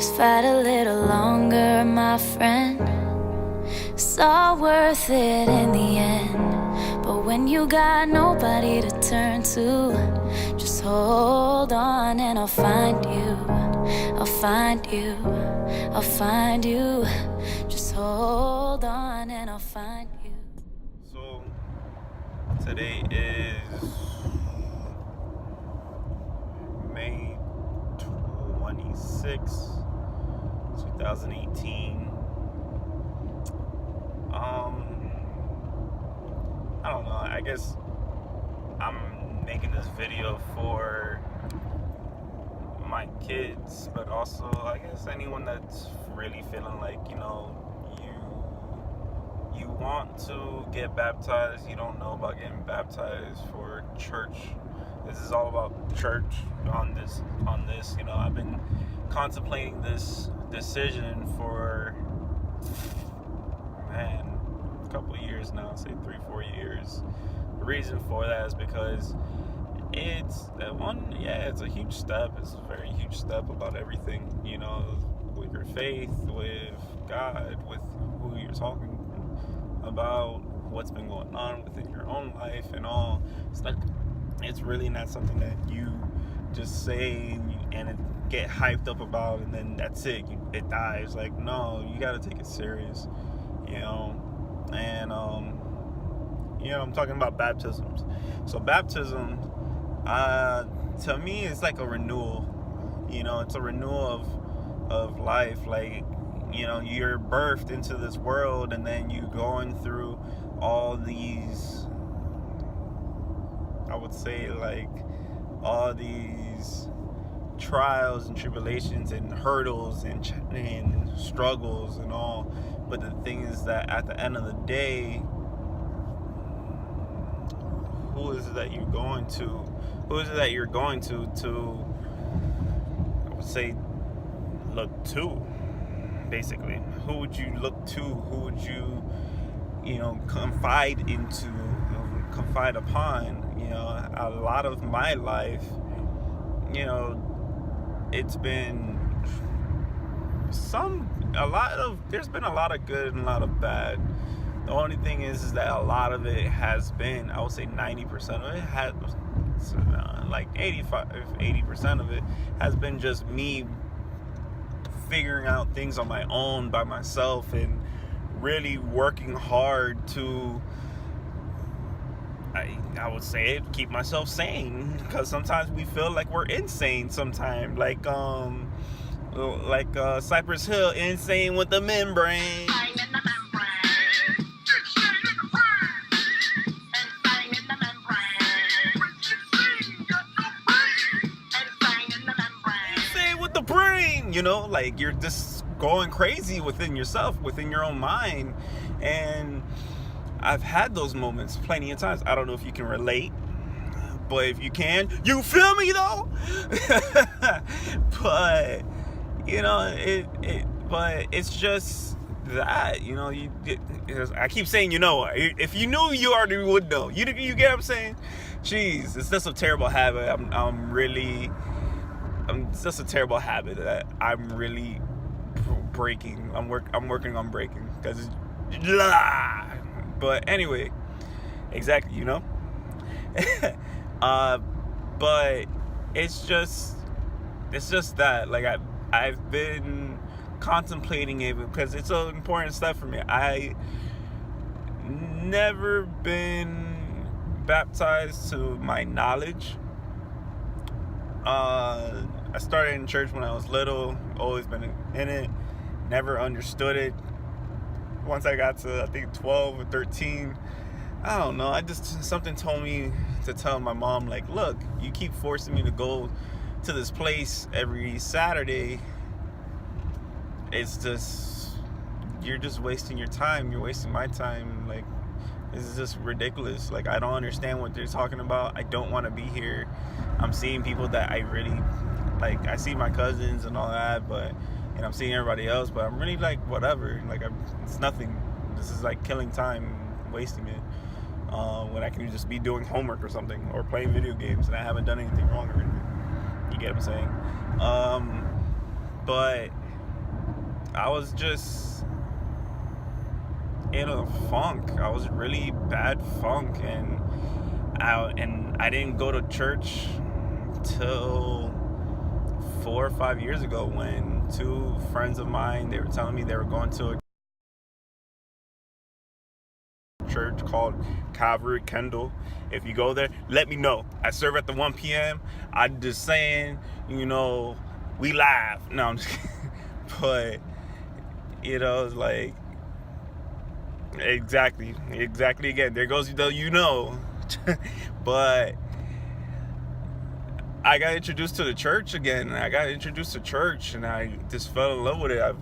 Just fight a little longer, my friend. It's all worth it in the end. But when you got nobody to turn to, just hold on and I'll find you. I'll find you. I'll find you. Just hold on and I'll find you. So today is May 26, 2018. I don't know, I guess I'm making this video for my kids, but also I guess anyone that's really feeling like, you want to get baptized, you don't know about getting baptized for church. This is all about church on this. I've been contemplating this decision for a couple of years now, say 3-4 years. The reason for that is because it's a huge step. It's a very huge step about everything, with your faith, with God, with who you're talking about, what's been going on within your own life and all. It's really not something that you just say and it get hyped up about and then that's it. It dies. Like, no, you got to take it serious, And I'm talking about baptisms. So baptism, to me, it's like a renewal. It's a renewal of life. Like, you're birthed into this world and then you going through all these, I would say, like, all these trials and tribulations and hurdles and struggles and all. But the thing is that at the end of the day, who is it that you're going to? Who is it that you're going to, I would say, look to, basically? Who would you look to? Who would you, confide into, confide upon? A lot of my life, it's been there's been a lot of good and a lot of bad. The only thing is that a lot of it has been, I would say 90% of it has, like 80% of it has been just me figuring out things on my own by myself and really working hard to, I would say it, keep myself sane, because sometimes we feel like we're insane sometimes, like Cypress Hill, insane with the membrane. Insane with the brain, like you're just going crazy within yourself, within your own mind. And I've had those moments plenty of times. I don't know if you can relate, but if you can, you feel me though? But but it's just that, I keep saying, if you knew, you already would know. You get what I'm saying? Jeez, it's just a terrible habit. It's just a terrible habit that I'm really breaking. I'm working on breaking, because but anyway, exactly, but it's just that, like, I've been contemplating it because it's an important step for me. I never been baptized to my knowledge. I started in church when I was little, always been in it, never understood it. Once I got to, I think, 12 or 13, I don't know, something told me to tell my mom, like, look, you keep forcing me to go to this place every Saturday. It's just, you're just wasting your time. You're wasting my time. Like, this is just ridiculous. Like, I don't understand what they're talking about. I don't want to be here. I'm seeing people that I really, like, I see my cousins and all that, and I'm seeing everybody else, but I'm really like, whatever. Like, it's nothing. This is like killing time, wasting it. When I can just be doing homework or something, or playing video games, and I haven't done anything wrong or anything. You get what I'm saying? But I was just in a funk. I was really bad funk, and I didn't go to church till 4 or 5 years ago, when two friends of mine, they were telling me they were going to a church called Calvary Kendall. If you go there, let me know. I serve at the 1 p.m. I'm just saying, we live. No, I'm just kidding. But it's like, exactly again, there goes the but I got introduced to the church again. I got introduced to church, and I just fell in love with it.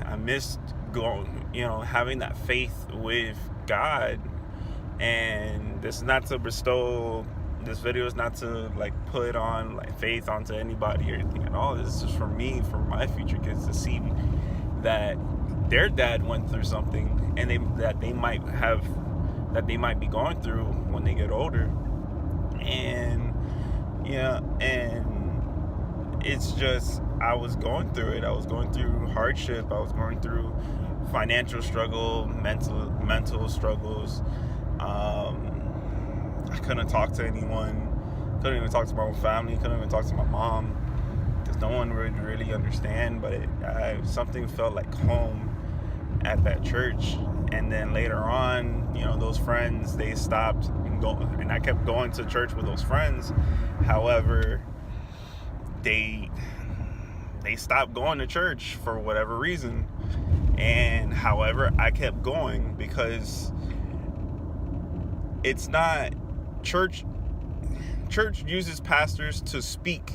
I missed going, having that faith with God. And this is not to bestow. This video is not to put on faith onto anybody or anything at all. This is just for me, for my future kids, to see that their dad went through something, and that they might be going through when they get older. And and it's just, I was going through it. I was going through hardship. I was going through financial struggle, mental struggles. I couldn't talk to anyone. Couldn't even talk to my own family. Couldn't even talk to my mom, because no one would really understand. But something felt like home at that church. And then later on, those friends, they stopped going, and I kept going to church with those friends. However, they stopped going to church for whatever reason. And however, I kept going, because it's not church uses pastors to speak.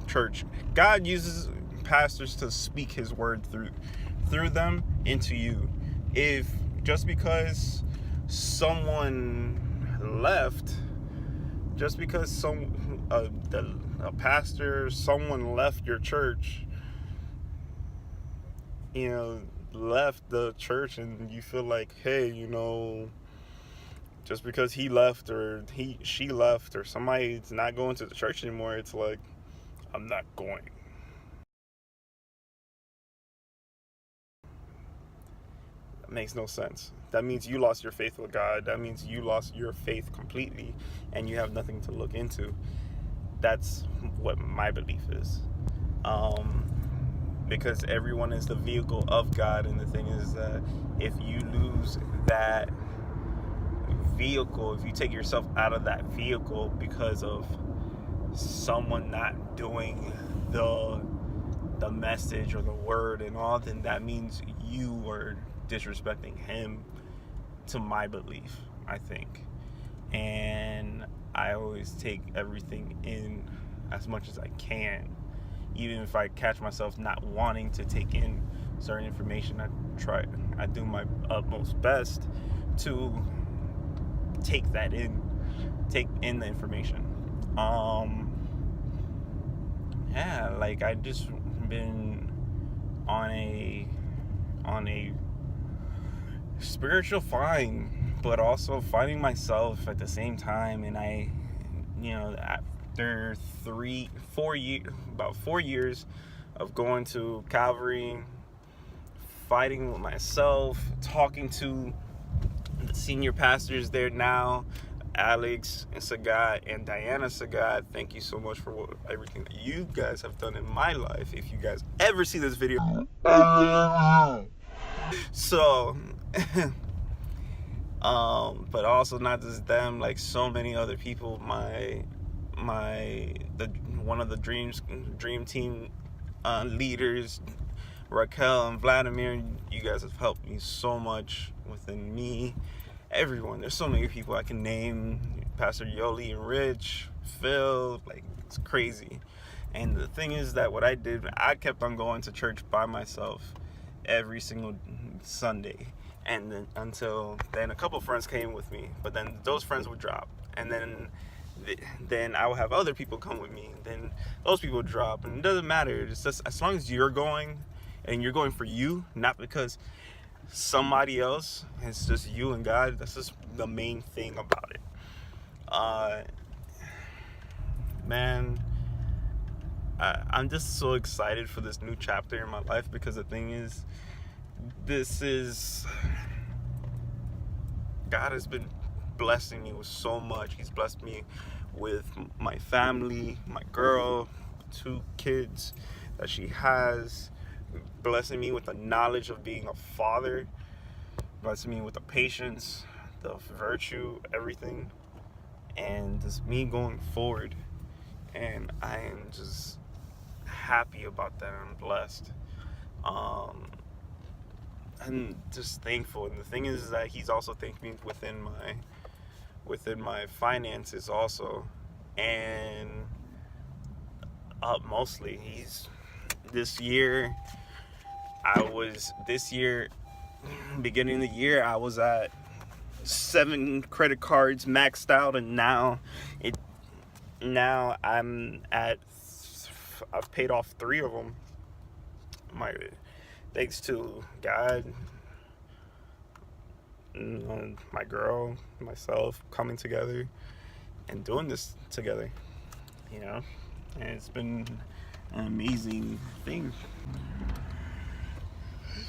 Church, God uses pastors to speak his word through them into you. If just because someone left, just because a pastor, someone left your church, left the church, and you feel like, hey, just because he left, or she left, or somebody's not going to the church anymore, it's like, I'm not going. That makes no sense. That means you lost your faith with God. That means you lost your faith completely, and you have nothing to look into. That's what my belief is. Because everyone is the vehicle of God, and the thing is that if you lose that vehicle, if you take yourself out of that vehicle because of someone not doing the message or the word and all, then that means you are disrespecting him, to my belief, I think. And I always take everything in as much as I can. Even if I catch myself not wanting to take in certain information, I do my utmost best to take in the information. I just been on a spiritual find, but also finding myself at the same time. And after 4 years of going to Calvary, fighting with myself, talking to the senior pastors there now, Alex and Sagat and Diana Sagat, thank you so much for everything that you guys have done in my life. If you guys ever see this video, so but also not just them, so many other people, one of the dream team leaders, Raquel and Vladimir. You guys have helped me so much within me. Everyone, there's so many people I can name. Pastor Yoli and Rich, Phil, it's crazy. And the thing is that what I did, I kept on going to church by myself every single Sunday. And then until then, a couple friends came with me, but then those friends would drop. And then I would have other people come with me. Then those people would drop. And it doesn't matter. It's just, as long as you're going, and you're going for you, not because somebody else, it's just you and God. That's just the main thing about it. Man, I'm just so excited for this new chapter in my life, because the thing is, God has been blessing me with so much. He's blessed me with my family, my girl, 2 kids that she has, blessing me with the knowledge of being a father, blessing me with the patience, the virtue, everything, and just me going forward. And I am just happy about that. I'm blessed. I'm just thankful. And the thing is that he's also thanked me within my finances also. And mostly beginning of the year, I was at 7 credit cards maxed out, and now I've paid off 3 of them. Thanks to God, my girl, myself, coming together and doing this together, and it's been an amazing thing.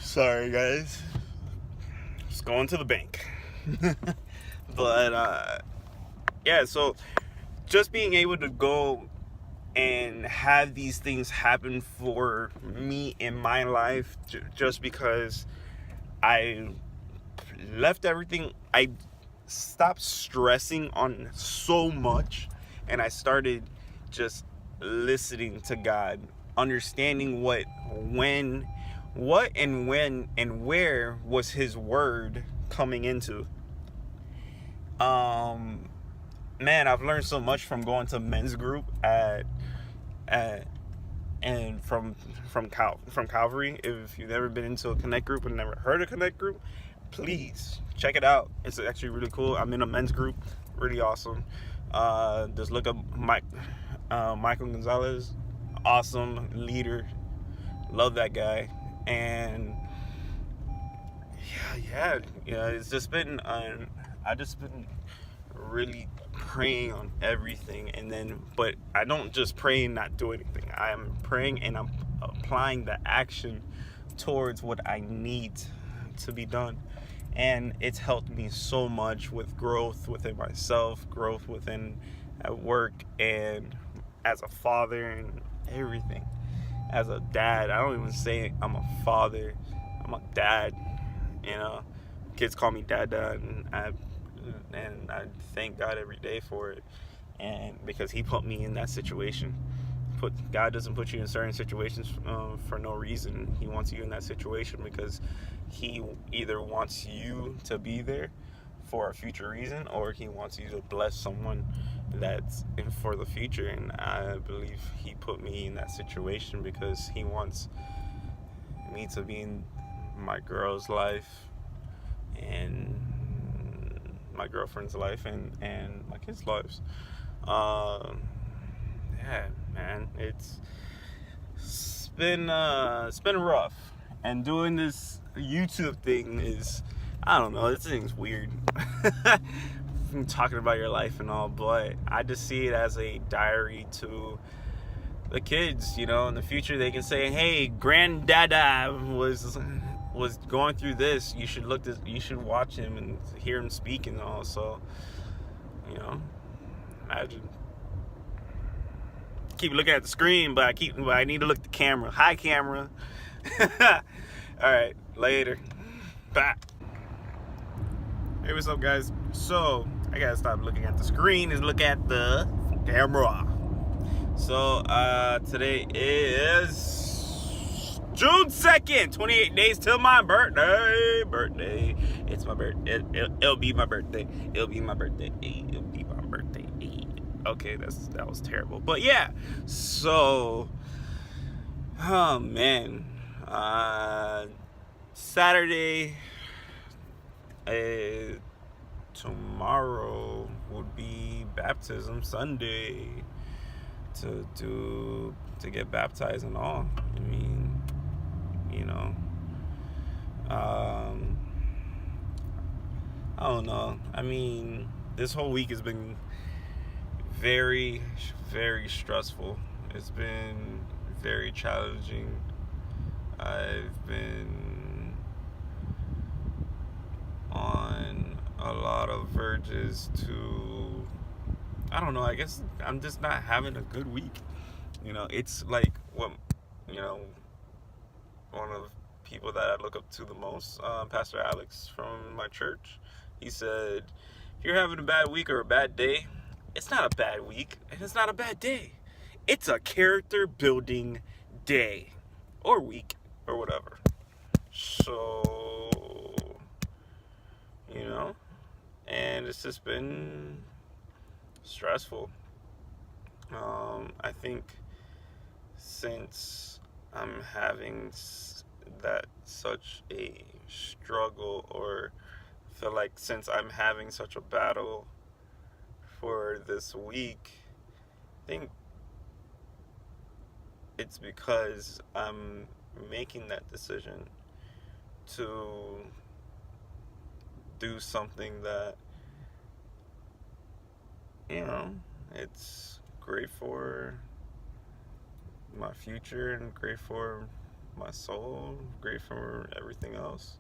Sorry guys, just going to the bank. But yeah, so just being able to go and have these things happen for me in my life, just because I left everything, I stopped stressing on so much, and I started just listening to God, understanding what and when and where was his word coming into. Man, I've learned so much from going to men's group and from Calvary. If you've never been into a Connect group and never heard of Connect group, please check it out. It's actually really cool. I'm in a men's group, really awesome. Just look up Michael Gonzalez, awesome leader, love that guy. And yeah, it's just been I just been really praying on everything, but I don't just pray and not do anything. I am praying and I'm applying the action towards what I need to be done, and it's helped me so much with growth within myself, growth within at work, and as a father and everything. As a dad, I don't even say I'm a father, I'm a dad. Kids call me Dada, and I thank God every day for it, and because he put me in that situation. God doesn't put you in certain situations for no reason. He wants you in that situation because he either wants you to be there for a future reason, or he wants you to bless someone that's in for the future. And I believe he put me in that situation because he wants me to be in my girl's life and my girlfriend's life and my kids' lives. Yeah, man, it's been rough, and doing this YouTube thing is, I don't know, this thing's weird. I'm talking about your life and all, but I just see it as a diary to the kids. In the future they can say, hey, granddada was going through this, you should watch him and hear him speak and all. So imagine, keep looking at the screen, but I need to look at the camera. Hi, camera. All right, later. Bye. Hey, what's up, guys? So I gotta stop looking at the screen and look at the camera. So today is June 2nd, 28 days till my birthday. It's my birthday. It'll be my birthday. It'll be my birthday. Okay, that was terrible. But yeah, so, oh man, Saturday, tomorrow would be baptism Sunday, to get baptized and all. I mean, I don't know. I mean, this whole week has been very, very stressful. It's been very challenging. I've been on a lot of verges to, I don't know, I guess I'm just not having a good week. It's like what, you know, one of the people that I look up to the most, Pastor Alex from my church, he said, if you're having a bad week or a bad day, it's not a bad week and it's not a bad day. It's a character building day or week or whatever. So, and it's just been stressful. I think since I'm having that such a struggle, or feel like since I'm having such a battle for this week, I think it's because I'm making that decision to do something that, it's great for my future and great for my soul, great for everything else.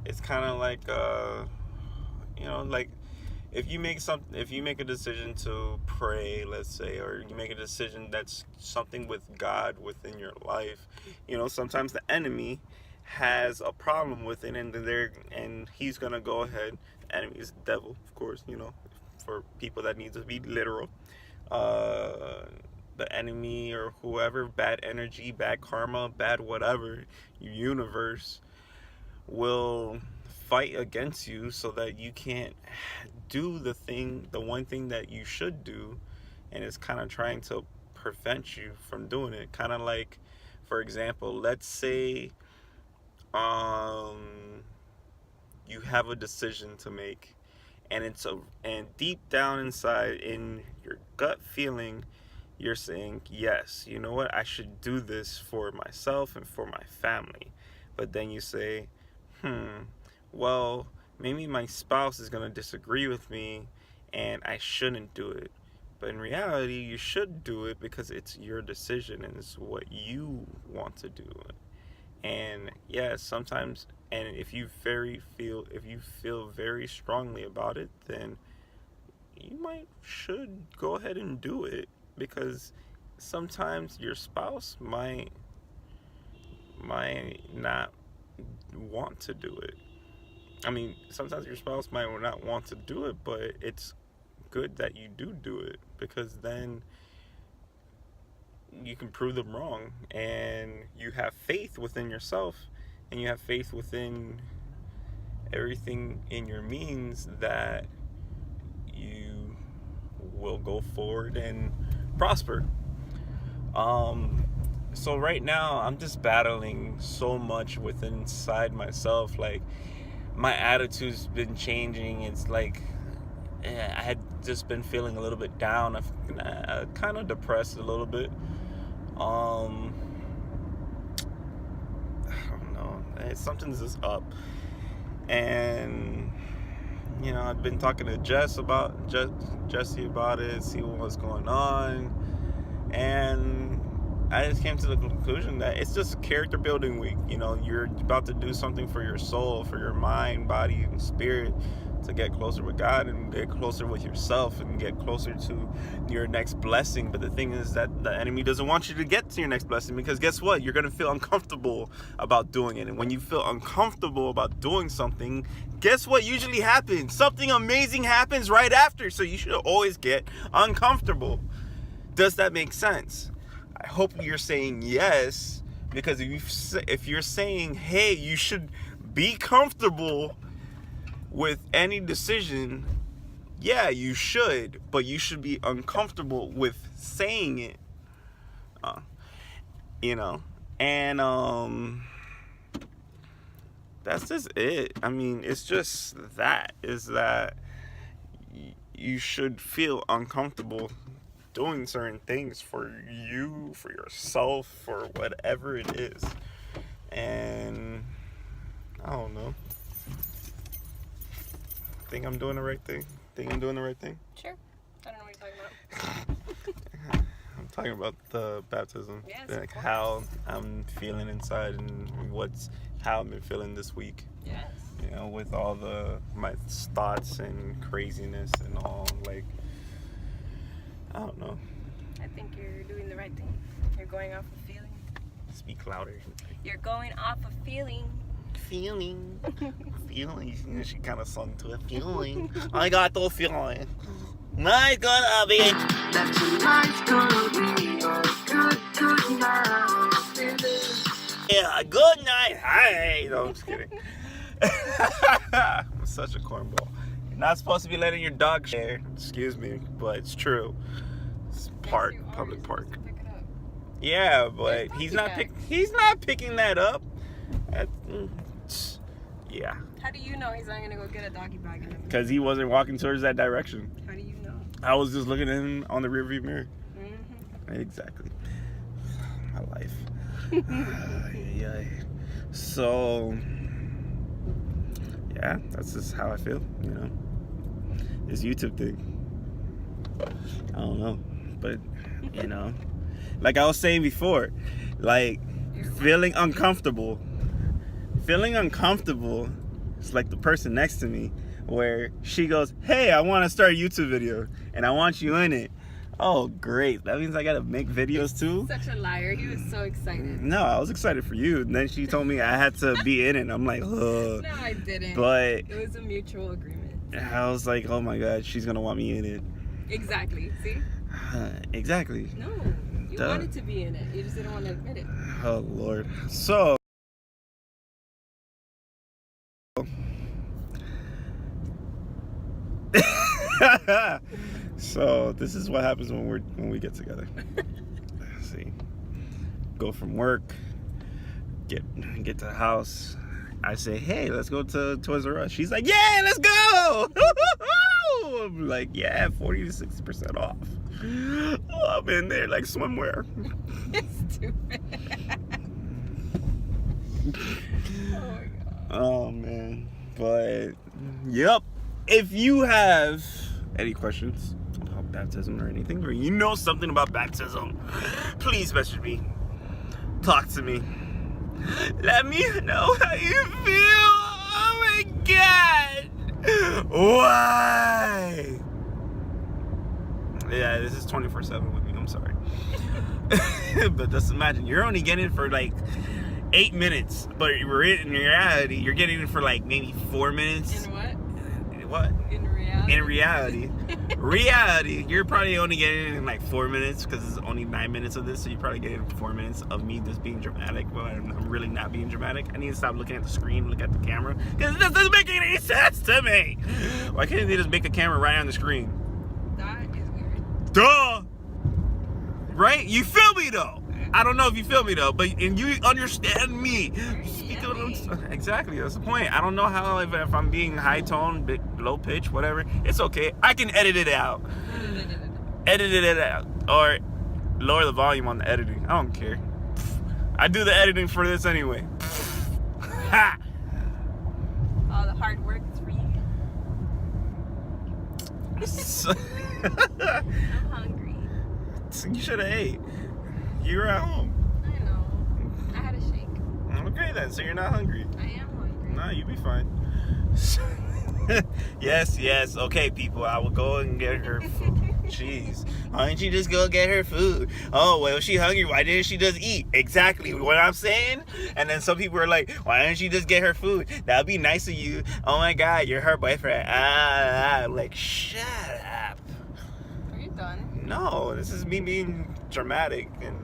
It's kind of like, like if you make a decision to pray, let's say, or you make a decision that's something with God within your life, sometimes the enemy has a problem with it, and he's gonna go ahead. The enemy is the devil, of course, for people that need to be literal. The enemy or whoever, bad energy, bad karma, bad whatever, universe will fight against you so that you can't do the one thing that you should do, and it's kind of trying to prevent you from doing it. Kind of like, for example, let's say you have a decision to make, and deep down inside, in your gut feeling, you're saying, yes, you know what, I should do this for myself and for my family. But then you say, well, maybe my spouse is going to disagree with me and I shouldn't do it. But in reality, you should do it because it's your decision and it's what you want to do. And sometimes, and if you feel very strongly about it, then you should go ahead and do it, because sometimes your spouse might not want to do it. I mean, sometimes your spouse might not want to do it, but it's good that you do it, because then you can prove them wrong, and you have faith within yourself, and you have faith within everything in your means that you will go forward and prosper. So right now I'm just battling so much inside myself. Like, my attitude's been changing. It's like I had just been feeling a little bit down. I've kind of depressed a little bit. I don't know. Something's just up. And I've been talking to Jesse about it, see what's going on, and I just came to the conclusion that it's just a character building week. You're about to do something for your soul, for your mind, body, and spirit, to get closer with God and get closer with yourself and get closer to your next blessing. But the thing is that the enemy doesn't want you to get to your next blessing, because guess what? You're going to feel uncomfortable about doing it. And when you feel uncomfortable about doing something, guess what usually happens? Something amazing happens right after. So you should always get uncomfortable. Does that make sense? I hope you're saying yes, because if you're saying, hey, you should be comfortable with any decision, yeah, you should, but you should be uncomfortable with saying it, and that's just it. I mean, it's just that you should feel uncomfortable doing certain things for you, for yourself, for whatever it is. And I don't know. Think I'm doing the right thing? Think I'm doing the right thing? Sure. I don't know what you're talking about. I'm talking about the baptism. Yes, Like how I'm feeling inside and how I've been feeling this week. Yes. You know, with all my thoughts and craziness and all, like, I don't know. I think you're doing the right thing. You're going off of feeling. Speak louder. You're going off of feeling. Feeling. Feeling. You know, she kind of sung to it. Feeling. I got the feeling. Night's gonna be. That tonight's gonna be a good night. Yeah, good night. Hi. No, I'm just kidding. I'm such a cornball. You're not supposed to be letting your dog share. Excuse me, but it's true. It's park, public park. Yeah, but he's not picking that up. Yeah. How do you know he's not gonna go get a doggy bag in a minute? Because he wasn't walking towards that direction. How do you know? I was just looking at him on the rearview mirror. Mm-hmm. Exactly. My life. Yeah. So, yeah, that's just how I feel, you know. This YouTube thing. I don't know. But, you know, like I was saying before, like, feeling uncomfortable. Feeling uncomfortable is like the person next to me where she goes, hey, I want to start a YouTube video and I want you in it. Oh, great. That means I got to make videos too? Such a liar. He was so excited. No, I was excited for you. And then she told me I had to be in it. I'm like, ugh. No, I didn't. But it was a mutual agreement. I was like, oh my God, she's going to want me in it. Exactly. See? Exactly. No, you wanted to be in it. You just didn't want to admit it. Oh, Lord. So, so this is what happens when we get together. See, go from work, get to the house. I say, hey, let's go to Toys R Us. She's like, yeah, let's go. I'm like, yeah, 40 to 60% off. Oh, I'm in there like swimwear. Stupid. Oh my God. Oh man, but yep. If you have any questions about baptism or anything, or you know something about baptism, please message me. Talk to me. Let me know how you feel. Oh my God. Why? Yeah, this is 24/7 with me. I'm sorry. But just imagine, you're only getting it for like 8 minutes, but in reality, you're getting it for like maybe 4 minutes. In what? What? In reality? In reality, you're probably only getting it in like 4 minutes because it's only 9 minutes of this, so you're probably getting 4 minutes of me just being dramatic, but I'm really not being dramatic. I need to stop looking at the screen, look at the camera, because it doesn't make any sense to me. Why can't they just make a camera right on the screen? That is weird. Duh! Right? You feel me though? I don't know if you feel me though, but and you understand me. Exactly, that's the point. I don't know how if I'm being high tone, low pitch, whatever. It's okay. I can edit it out. Edit it out, or lower the volume on the editing. I don't care. I do the editing for this anyway. Ha! All the hard work is for you. I'm hungry. You should have ate. You were at home. I know. I had a shake. Okay then, so you're not hungry. I am hungry. No, you'll be fine. Yes. Okay, people, I will go and get her food. Jeez. Why didn't she just go get her food? Oh, well, if she hungry, why didn't she just eat? Exactly what I'm saying. And then some people are like, why didn't she just get her food? That'd be nice of you. Oh my God, you're her boyfriend. I'm like, shut up. Are you done? No, this is me being dramatic and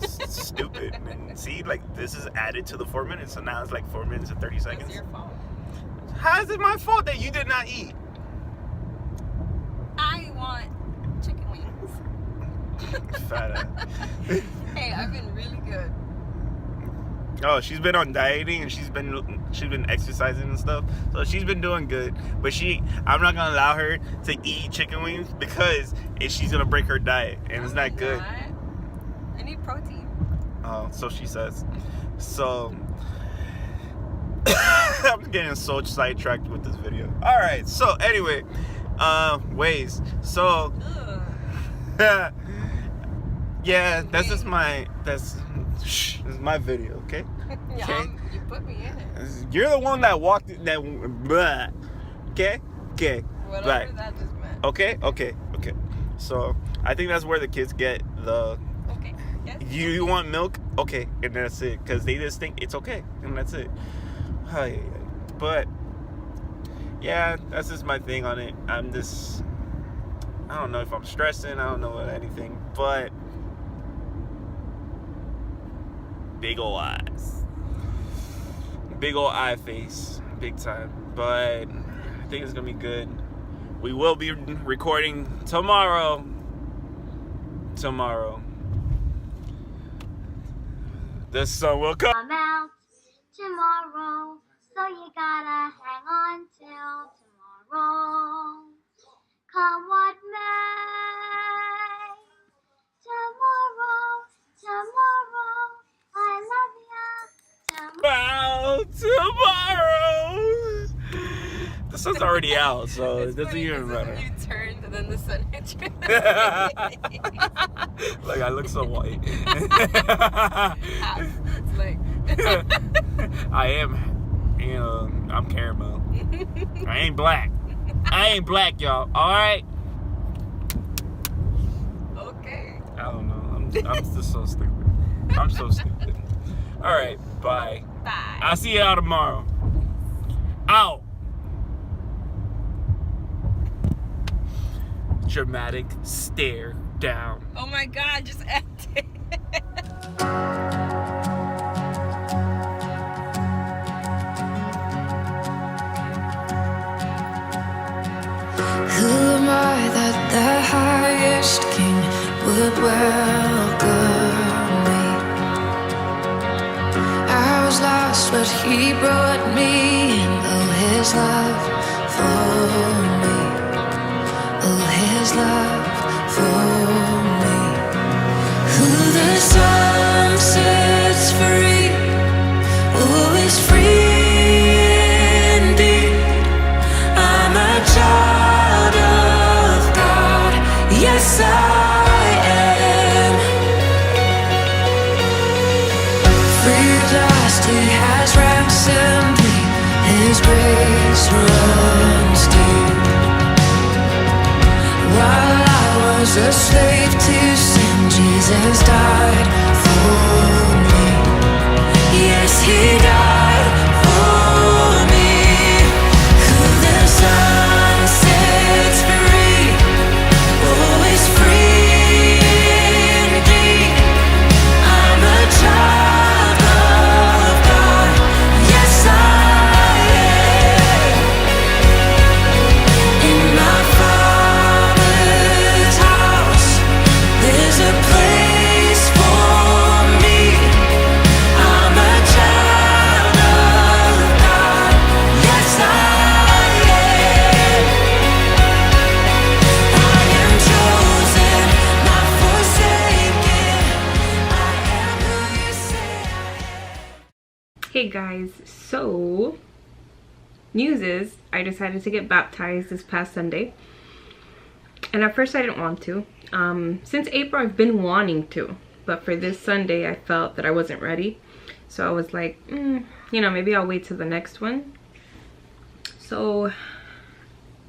stupid. And see, like, this is added to the 4 minutes, so now it's like 4 minutes and 30 seconds. It's your fault. How is it my fault that you did not eat? I want chicken wings. Fat ass. Hey, I've been really good. Oh, she's been on dieting and she's been exercising and stuff, so she's been doing good. But I'm not gonna allow her to eat chicken wings because she's gonna break her diet, and it's not good. I need protein. Oh, so she says. So I'm getting so sidetracked with this video. All right, so anyway, ways. So yeah, this is my video, okay? Yeah, Okay. you put me in it. You're the one that walked that. Blah. Okay. Whatever Right. that just meant. Okay. So I think that's where the kids get the. Okay. Yes. You want milk? Okay, and that's it. Because they just think it's okay, and that's it. But yeah, that's just my thing on it. I don't know if I'm stressing. I don't know anything, but big ol' eyes, big ol' eye face, big time. But I think it's gonna be good. We will be recording tomorrow. The sun will come out tomorrow, so you gotta hang on till tomorrow. Come what may, tomorrow, I love ya. tomorrow. The sun's already out, so it doesn't funny even 'cause matter. You turned and then the sun hit you. Like I look so white. It's like I am, I'm caramel. I ain't black, y'all. All right. okay. I don't know. I'm just so stupid. I'm so stupid. All right. Bye. Bye. I'll see y'all tomorrow. Out. Dramatic stare down. Oh my God! Just end it. Who am I that the highest king would welcome me? I was lost, but he brought me in. Oh, his love for me. Oh, his love for me. Who the sun sets free, oh, is free indeed. I'm a child of God, yes I am. Free at last, he has ransomed me, his grace runs deep. While I was a slave to sin, Jesus died for me. Yes, he died for me. Who the sun sets free, oh, is free indeed. I'm a child of God, yes I am. In my Father's house, there's a place for me. I'm a child of God, yes I am. I am chosen, not forsaken. I am who you say I am. Hey guys, so news is I decided to get baptized this past Sunday, and at first I didn't want to. Since April I've been wanting to, but for this Sunday I felt that I wasn't ready, so I was like, maybe I'll wait till the next one. So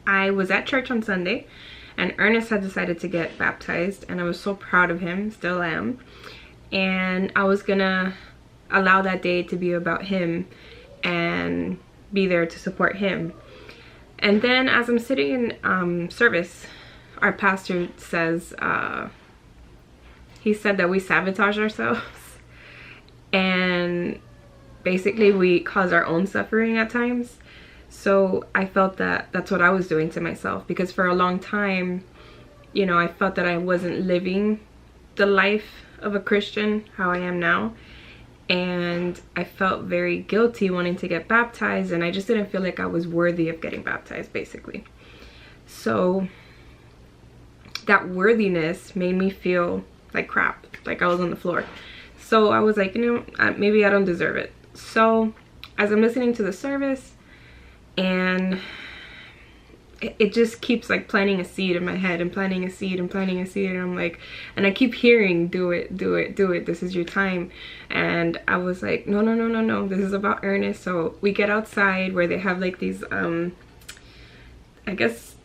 I was at church on Sunday, and Ernest had decided to get baptized, and I was so proud of him, still am, and I was gonna allow that day to be about him and be there to support him. And then as I'm sitting in service, our pastor says, he said that we sabotage ourselves and basically we cause our own suffering at times. So I felt that that's what I was doing to myself, because for a long time, I felt that I wasn't living the life of a Christian how I am now. And I felt very guilty wanting to get baptized, and I just didn't feel like I was worthy of getting baptized, basically. So that worthiness made me feel like crap, like I was on the floor. So I was like, maybe I don't deserve it. So as I'm listening to the service, and it just keeps like planting a seed in my head and planting a seed and planting a seed, and I'm like, and I keep hearing, do it, do it, do it, this is your time. And I was like, no, no, no, no, no, this is about Ernest. So we get outside where they have like these I guess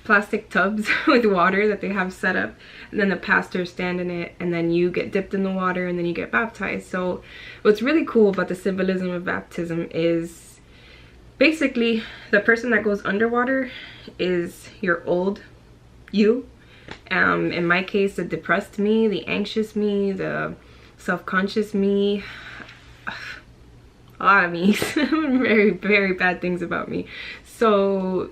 plastic tubs with water that they have set up, and then the pastors stand in it, and then you get dipped in the water, and then you get baptized. So what's really cool about the symbolism of baptism is basically the person that goes underwater is your old you. In my case, the depressed me, the anxious me, the self-conscious me, a lot of me, very, very bad things about me. So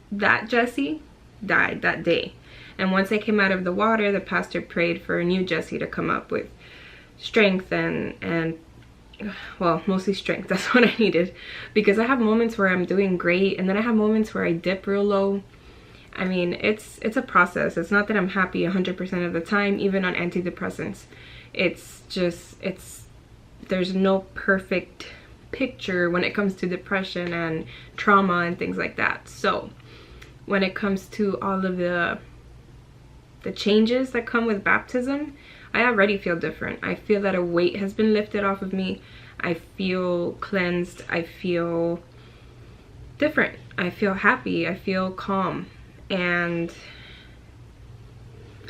that Jesse died that day, and once I came out of the water, the pastor prayed for a new Jesse to come up with strength and well, mostly strength. That's what I needed, because I have moments where I'm doing great, and then I have moments where I dip real low. I mean, it's a process. It's not that I'm happy 100% of the time, even on antidepressants. It's just, there's no perfect picture when it comes to depression and trauma and things like that. So when it comes to all of the changes that come with baptism, I already feel different. I feel that a weight has been lifted off of me. I feel cleansed. I feel different. I feel happy. I feel calm. And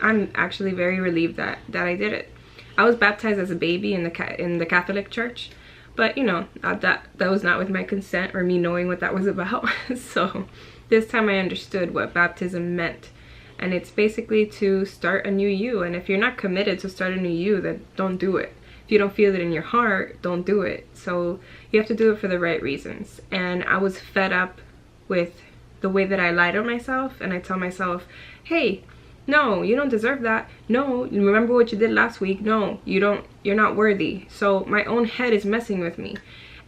I'm actually very relieved that I did it. I was baptized as a baby in the Catholic Church, but you know, that was not with my consent or me knowing what that was about. So this time I understood what baptism meant. And it's basically to start a new you. And if you're not committed to start a new you, then don't do it. If you don't feel it in your heart, don't do it. So you have to do it for the right reasons. And I was fed up with the way that I lie to myself, and I tell myself, hey, no, you don't deserve that. No, remember what you did last week. No, you're not worthy. So my own head is messing with me.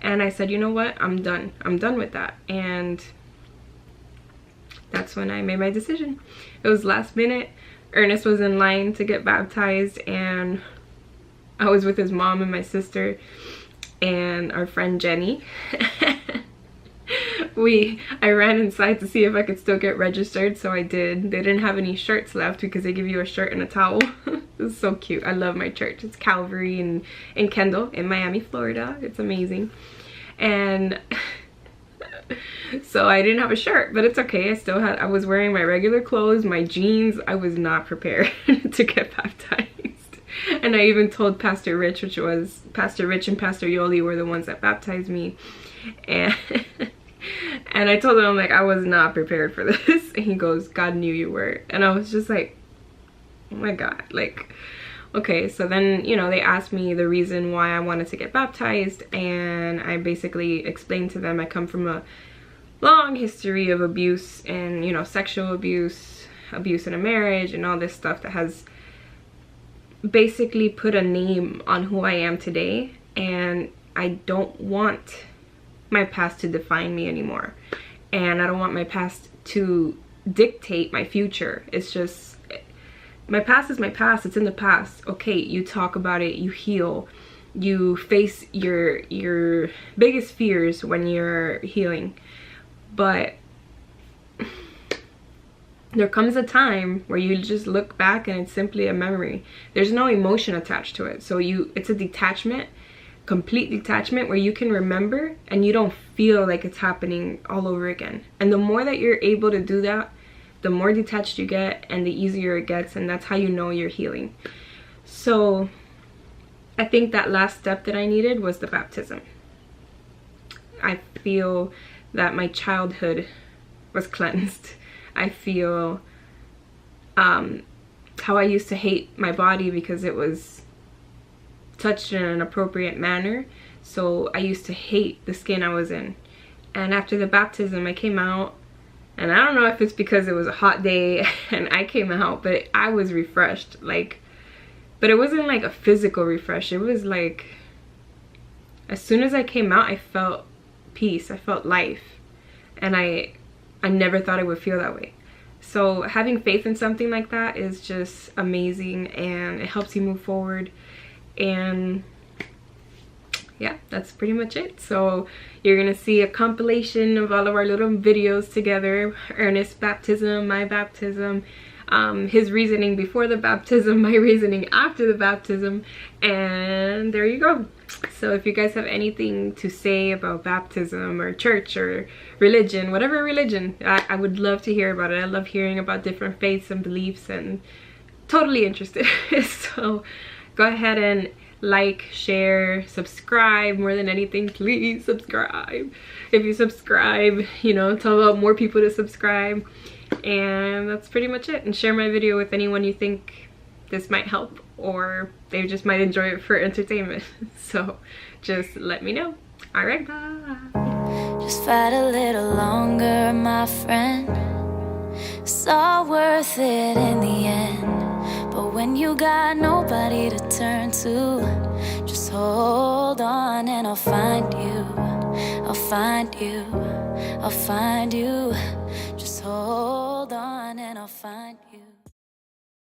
And I said, you know what? I'm done with that. And that's when I made my decision. It was last minute. Ernest was in line to get baptized, and I was with his mom and my sister and our friend Jenny. I ran inside to see if I could still get registered, so I did. They didn't have any shirts left because they give you a shirt and a towel. It's so cute. I love my church. It's Calvary in Kendall in Miami, Florida. It's amazing. And so I didn't have a shirt, but it's okay. I was wearing my regular clothes, my jeans. I was not prepared to get baptized. And I even told Pastor Rich, which was Pastor Rich and Pastor Yoli were the ones that baptized me. And I told him, I'm like, I was not prepared for this. And he goes, God knew you were. And I was just like, oh my God, like, okay. So then, you know, they asked me the reason why I wanted to get baptized, and I basically explained to them I come from a long history of abuse and, you know, sexual abuse in a marriage, and all this stuff that has basically put a name on who I am today. And I don't want my past to define me anymore, and I don't want my past to dictate my future. It's just, my past is my past. It's in the past. Okay, you talk about it, you heal, you face your biggest fears when you're healing. But there comes a time where you just look back and it's simply a memory. There's no emotion attached to it. So it's a detachment, complete detachment, where you can remember and you don't feel like it's happening all over again. And the more that you're able to do that, the more detached you get and the easier it gets, and that's how you know you're healing. So I think that last step that I needed was the baptism. I feel that my childhood was cleansed. I feel how I used to hate my body because it was touched in an inappropriate manner. So I used to hate the skin I was in. And after the baptism, I came out, and I don't know if it's because it was a hot day and I came out, but I was refreshed. Like, but it wasn't like a physical refresh. It was like, as soon as I came out, I felt peace. I felt life. And I never thought I would feel that way. So having faith in something like that is just amazing, and it helps you move forward. And yeah, that's pretty much it. So you're gonna see a compilation of all of our little videos together: Ernest's baptism, my baptism, his reasoning before the baptism, my reasoning after the baptism, and there you go. So if you guys have anything to say about baptism or church or religion, whatever religion, I would love to hear about it. I love hearing about different faiths and beliefs, and totally interested. So go ahead and like, share, subscribe. More than anything, please subscribe. If you subscribe, you know, tell about more people to subscribe. And that's pretty much it. And share my video with anyone you think this might help, or they just might enjoy it for entertainment. So just let me know. All right, bye. Just fight a little longer, my friend. It's all worth it in the end. But when you got nobody to turn to, just hold on and I'll find you. I'll find you. I'll find you. Just hold on and I'll find you.